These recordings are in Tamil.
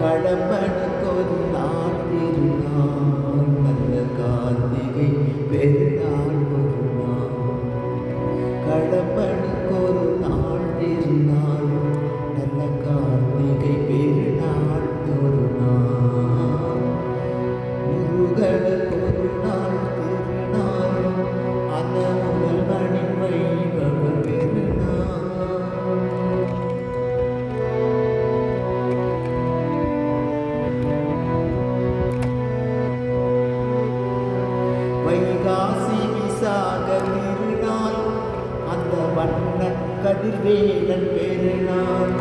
கடம்பனுக்கொரு நாள் திருநாள் நல்ல கார்த்திகை பெருநாள் ஒரு நாள். கடம்பனுக்கொரு நாள் திருநாள் நல்ல கார்த்திகை பெருநாள் ஒரு நாள். முருகனுக்கொரு நாள் திருநாள் அந்த முதல்வனின் வைபவ பெருநாள். வைகாசி விசாக திருநாள் அந்த வண்ண கதிர்வேலன் பெருநாள்.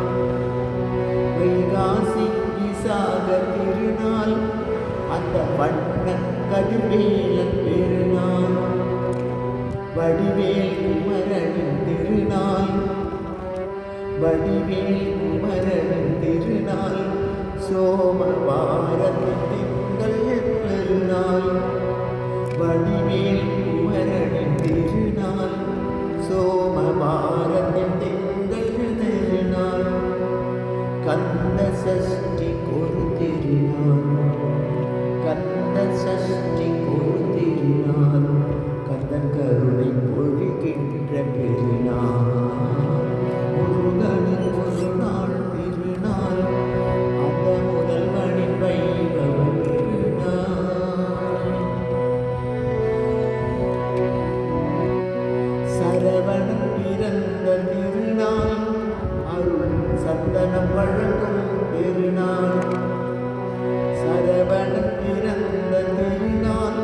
வைகாசி விசாக திருநாள் அந்த வண்ண கதிர்வேலன் பெருநாள். வடிவேல் குமரனின் திருநாள். வடிவேல் குமரனின் திருநாள். சோமவாரத்தின் திங்கள் பெருநாள். வடிவேல் குமரனின் திருநாள். சோமவாரத்தின் திங்கள் திருநாள். கந்த சஷ்டி ஒரு திருநாள். கந்த சஷ்டி ஒரு திருநாள். கந்தன் கருணை பொழிகின்ற பெருநாள். முருகனுக்கு ஒரு நாள் திருநாள் அந்த முதல்வனின் வைபவ பெருநாள். சரவணன் பிறந்த திருநாள் அருள் சந்தனம் வழங்கும் பெருநாள். சரவணன் பிறந்த திருநாள்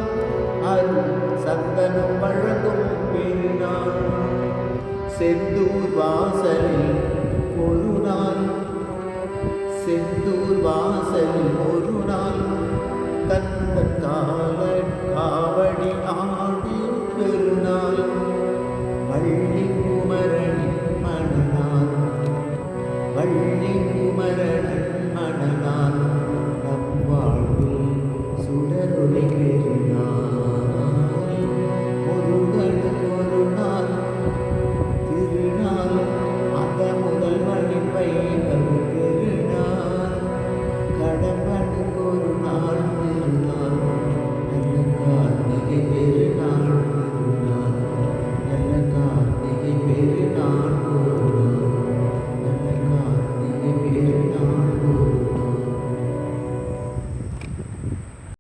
அருள் சந்தனம் வழங்கும் பெருநாள். செந்தூர் வாசலில் ஒரு நாள். செந்தூர் வாசலில் ஒரு நாள் கந்த கால காவடி ஆடும் பெருநாள். வள்ளி குமரனின் மணநாள். வள்ளி குமரனின் மணநாள் நம் வாழ்வில் சுடரொளி பெருநாள். முருகனுக்கு ஒரு நாள் திருநாள் அந்த முதல்வனின் வைபவ பெருநாள். கடம்பனுக்கு ஒரு நாள் திருநாள் நல்ல கார்த்திகை பெருநாள் திருநாள். நல்ல கார்த்திகை பெருநாள் ஒரு நாள். நல்ல கார்த்திகை பெருநாள் ஒரு